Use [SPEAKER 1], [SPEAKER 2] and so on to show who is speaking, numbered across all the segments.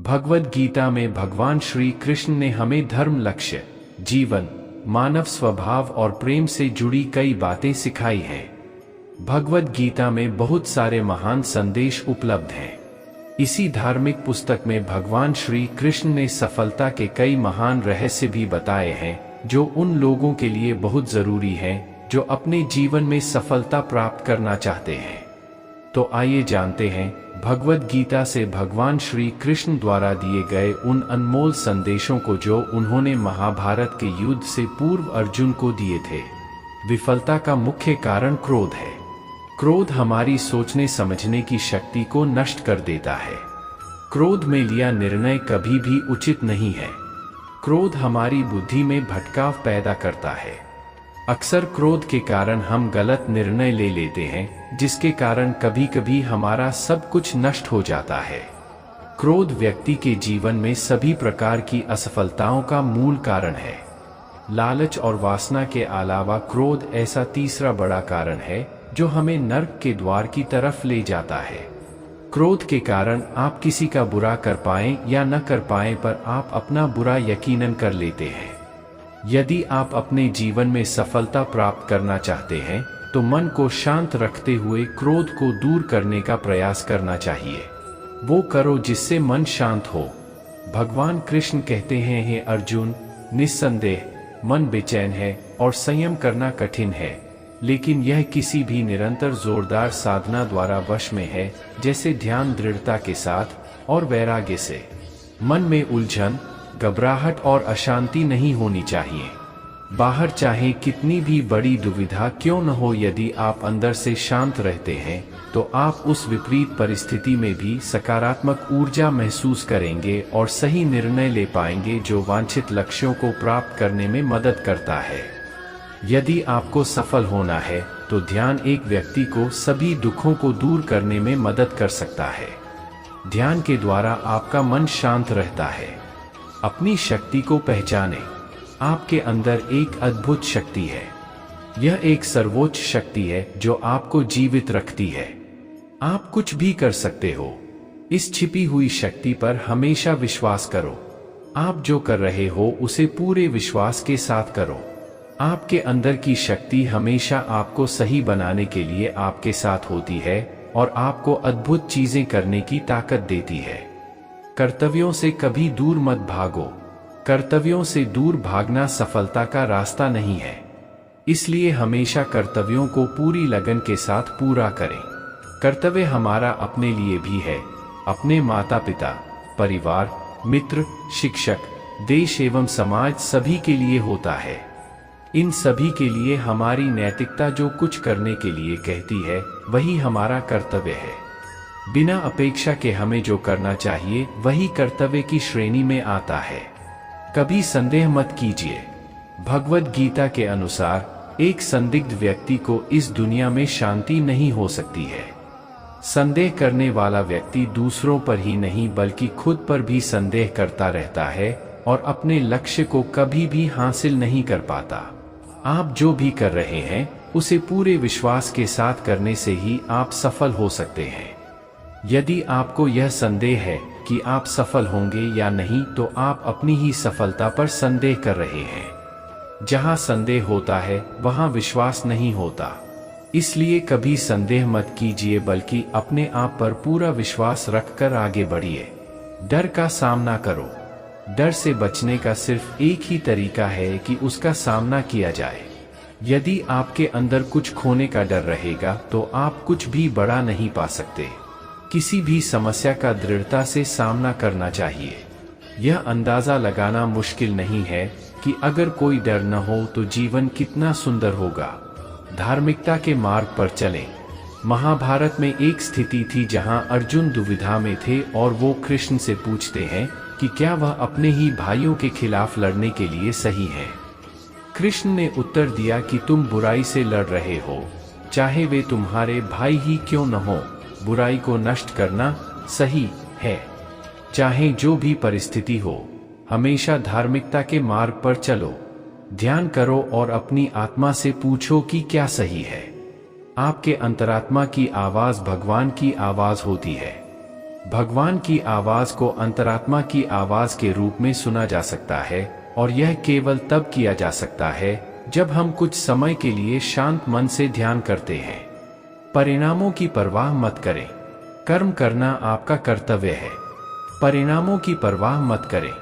[SPEAKER 1] भगवद गीता में भगवान श्री कृष्ण ने हमें धर्म, लक्ष्य, जीवन, मानव स्वभाव और प्रेम से जुड़ी कई बातें सिखाई हैं। भगवद गीता में बहुत सारे महान संदेश उपलब्ध हैं। इसी धार्मिक पुस्तक में भगवान श्री कृष्ण ने सफलता के कई महान रहस्य भी बताए हैं, जो उन लोगों के लिए बहुत जरूरी हैं जो अपने जीवन में सफलता प्राप्त करना चाहते हैं। तो आइए जानते हैं भगवद गीता से भगवान श्री कृष्ण द्वारा दिए गए उन अनमोल संदेशों को जो उन्होंने महाभारत के युद्ध से पूर्व अर्जुन को दिए थे। विफलता का मुख्य कारण क्रोध है। क्रोध हमारी सोचने समझने की शक्ति को नष्ट कर देता है। क्रोध में लिया निर्णय कभी भी उचित नहीं है। क्रोध हमारी बुद्धि में भटकाव पैदा करता है। अक्सर क्रोध के कारण हम गलत निर्णय ले लेते हैं, जिसके कारण कभी कभी हमारा सब कुछ नष्ट हो जाता है। क्रोध व्यक्ति के जीवन में सभी प्रकार की असफलताओं का मूल कारण है। लालच और वासना के अलावा क्रोध ऐसा तीसरा बड़ा कारण है जो हमें नर्क के द्वार की तरफ ले जाता है। क्रोध के कारण आप किसी का बुरा कर पाएं या न कर पाएं, पर आप अपना बुरा यकीनन कर लेते हैं। यदि आप अपने जीवन में सफलता प्राप्त करना चाहते हैं तो मन को शांत रखते हुए क्रोध को दूर करने का प्रयास करना चाहिए। वो करो जिससे मन शांत हो। भगवान कृष्ण कहते हैं, हे अर्जुन, निस्संदेह मन बेचैन है और संयम करना कठिन है, लेकिन यह किसी भी निरंतर जोरदार साधना द्वारा वश में है, जैसे ध्यान दृढ़ता के साथ और वैराग्य से। मन में उलझन, घबराहट और अशांति नहीं होनी चाहिए। बाहर चाहे कितनी भी बड़ी दुविधा क्यों न हो, यदि आप अंदर से शांत रहते हैं तो आप उस विपरीत परिस्थिति में भी सकारात्मक ऊर्जा महसूस करेंगे और सही निर्णय ले पाएंगे, जो वांछित लक्ष्यों को प्राप्त करने में मदद करता है। यदि आपको सफल होना है तो ध्यान एक व्यक्ति को सभी दुखों को दूर करने में मदद कर सकता है। ध्यान के द्वारा आपका मन शांत रहता है। अपनी शक्ति को पहचानें। आपके अंदर एक अद्भुत शक्ति है। यह एक सर्वोच्च शक्ति है जो आपको जीवित रखती है। आप कुछ भी कर सकते हो। इस छिपी हुई शक्ति पर हमेशा विश्वास करो। आप जो कर रहे हो उसे पूरे विश्वास के साथ करो। आपके अंदर की शक्ति हमेशा आपको सही बनाने के लिए आपके साथ होती है और आपको अद्भुत चीजें करने की ताकत देती है। कर्तव्यों से कभी दूर मत भागो। कर्तव्यों से दूर भागना सफलता का रास्ता नहीं है। इसलिए हमेशा कर्तव्यों को पूरी लगन के साथ पूरा करें। कर्तव्य हमारा अपने लिए भी है, अपने माता पिता, परिवार, मित्र, शिक्षक, देश एवं समाज सभी के लिए होता है। इन सभी के लिए हमारी नैतिकता जो कुछ करने के लिए कहती है वही हमारा कर्तव्य है। बिना अपेक्षा के हमें जो करना चाहिए वही कर्तव्य की श्रेणी में आता है। कभी संदेह मत कीजिए। भगवद गीता के अनुसार एक संदिग्ध व्यक्ति को इस दुनिया में शांति नहीं हो सकती है। संदेह करने वाला व्यक्ति दूसरों पर ही नहीं बल्कि खुद पर भी संदेह करता रहता है और अपने लक्ष्य को कभी भी हासिल नहीं कर पाता। आप जो भी कर रहे हैं उसे पूरे विश्वास के साथ करने से ही आप सफल हो सकते हैं। यदि आपको यह संदेह है कि आप सफल होंगे या नहीं, तो आप अपनी ही सफलता पर संदेह कर रहे हैं। जहां संदेह होता है वहां विश्वास नहीं होता। इसलिए कभी संदेह मत कीजिए, बल्कि अपने आप पर पूरा विश्वास रखकर आगे बढ़िए। डर का सामना करो। डर से बचने का सिर्फ एक ही तरीका है कि उसका सामना किया जाए। यदि आपके अंदर कुछ खोने का डर रहेगा तो आप कुछ भी बड़ा नहीं पा सकते। किसी भी समस्या का दृढ़ता से सामना करना चाहिए। यह अंदाजा लगाना मुश्किल नहीं है कि अगर कोई डर न हो तो जीवन कितना सुंदर होगा। धार्मिकता के मार्ग पर चलें। महाभारत में एक स्थिति थी जहां अर्जुन दुविधा में थे और वो कृष्ण से पूछते हैं कि क्या वह अपने ही भाइयों के खिलाफ लड़ने के लिए सही है। कृष्ण ने उत्तर दिया कि तुम बुराई से लड़ रहे हो, चाहे वे तुम्हारे भाई ही क्यों न हो। बुराई को नष्ट करना सही है। चाहे जो भी परिस्थिति हो, हमेशा धार्मिकता के मार्ग पर चलो। ध्यान करो और अपनी आत्मा से पूछो कि क्या सही है। आपके अंतरात्मा की आवाज भगवान की आवाज होती है। भगवान की आवाज को अंतरात्मा की आवाज के रूप में सुना जा सकता है, और यह केवल तब किया जा सकता है जब हम कुछ समय के लिए शांत मन से ध्यान करते हैं। परिणामों की परवाह मत करें। कर्म करना आपका कर्तव्य है। परिणामों की परवाह मत करें।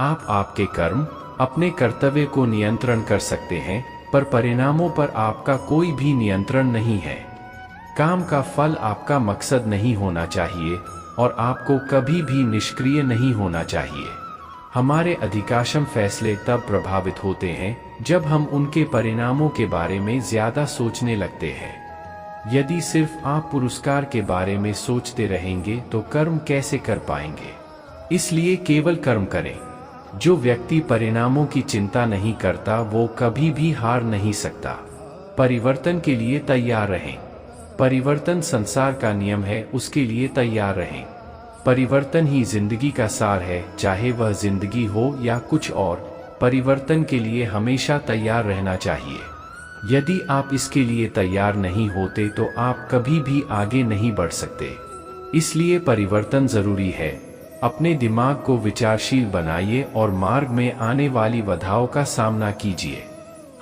[SPEAKER 1] आप आपके कर्म, अपने कर्तव्य को नियंत्रण कर सकते हैं, पर परिणामों पर आपका कोई भी नियंत्रण नहीं है। काम का फल आपका मकसद नहीं होना चाहिए, और आपको कभी भी निष्क्रिय नहीं होना चाहिए। हमारे अधिकांश फैसले तब प्रभावित होते हैं जब हम उनके परिणामों के बारे में ज्यादा सोचने लगते हैं। यदि सिर्फ आप पुरस्कार के बारे में सोचते रहेंगे तो कर्म कैसे कर पाएंगे? इसलिए केवल कर्म करें। जो व्यक्ति परिणामों की चिंता नहीं करता वो कभी भी हार नहीं सकता। परिवर्तन के लिए तैयार रहें। परिवर्तन संसार का नियम है, उसके लिए तैयार रहें। परिवर्तन ही जिंदगी का सार है, चाहे वह जिंदगी हो या कुछ और। परिवर्तन के लिए हमेशा तैयार रहना चाहिए। यदि आप इसके लिए तैयार नहीं होते तो आप कभी भी आगे नहीं बढ़ सकते। इसलिए परिवर्तन जरूरी है। अपने दिमाग को विचारशील बनाइए और मार्ग में आने वाली बाधाओं का सामना कीजिए।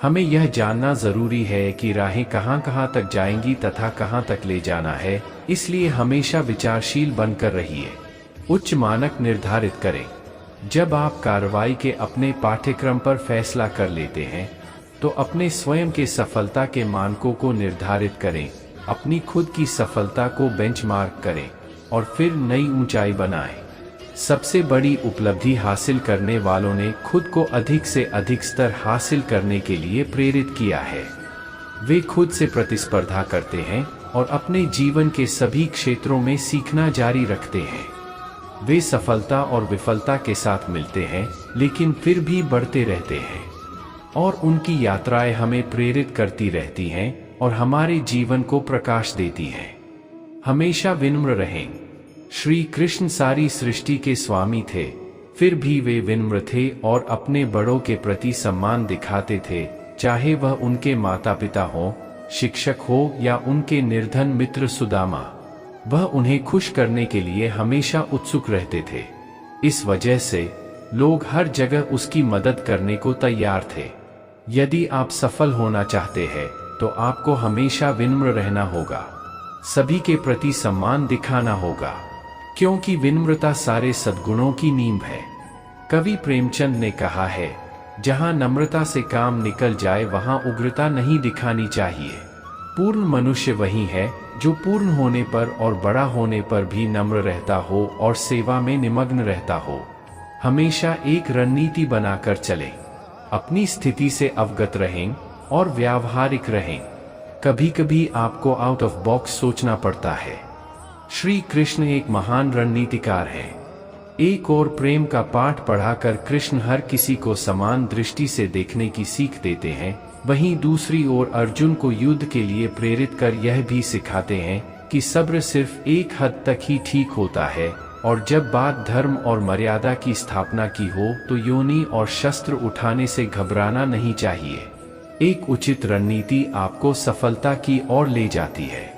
[SPEAKER 1] हमें यह जानना जरूरी है कि राहें कहां कहां तक जाएंगी तथा कहां तक ले जाना है, इसलिए हमेशा विचारशील बनकर रहिए। उच्च मानक निर्धारित करें। जब आप कार्रवाई के अपने पाठ्यक्रम पर फैसला कर लेते हैं तो अपने स्वयं के सफलता के मानकों को निर्धारित करें, अपनी खुद की सफलता को बेंचमार्क करें और फिर नई ऊंचाई बनाएं। सबसे बड़ी उपलब्धि हासिल करने वालों ने खुद को अधिक से अधिक स्तर हासिल करने के लिए प्रेरित किया है। वे खुद से प्रतिस्पर्धा करते हैं और अपने जीवन के सभी क्षेत्रों में सीखना जारी रखते हैं। वे सफलता और विफलता के साथ मिलते हैं, लेकिन फिर भी बढ़ते रहते हैं, और उनकी यात्राएं हमें प्रेरित करती रहती हैं और हमारे जीवन को प्रकाश देती हैं। हमेशा विनम्र रहें। श्री कृष्ण सारी सृष्टि के स्वामी थे, फिर भी वे विनम्र थे और अपने बड़ों के प्रति सम्मान दिखाते थे, चाहे वह उनके माता पिता हो, शिक्षक हो या उनके निर्धन मित्र सुदामा। वह उन्हें खुश करने के लिए हमेशा उत्सुक रहते थे। इस वजह से लोग हर जगह उसकी मदद करने को तैयार थे। यदि आप सफल होना चाहते हैं तो आपको हमेशा विनम्र रहना होगा। सभी के प्रति सम्मान दिखाना होगा, क्योंकि विनम्रता सारे सद्गुणों की नींव है। कवि प्रेमचंद ने कहा है, जहां नम्रता से काम निकल जाए वहां उग्रता नहीं दिखानी चाहिए। पूर्ण मनुष्य वही है जो पूर्ण होने पर और बड़ा होने पर भी नम्र रहता हो और सेवा में निमग्न रहता हो। हमेशा एक रणनीति बनाकर चलें, अपनी स्थिति से अवगत रहें और व्यावहारिक रहें। कभी कभी आपको आउट ऑफ बॉक्स सोचना पड़ता है। श्री कृष्ण एक महान रणनीतिकार हैं। एक और प्रेम का पाठ पढ़ाकर कृष्ण हर किसी को समान दृष्टि से देखने की सीख देते हैं, वहीं दूसरी ओर अर्जुन को युद्ध के लिए प्रेरित कर यह भी सिखाते हैं कि सब्र सिर्फ एक हद तक ही ठीक होता है, और जब बात धर्म और मर्यादा की स्थापना की हो तो योनि और शस्त्र उठाने से घबराना नहीं चाहिए। एक उचित रणनीति आपको सफलता की ओर ले जाती है।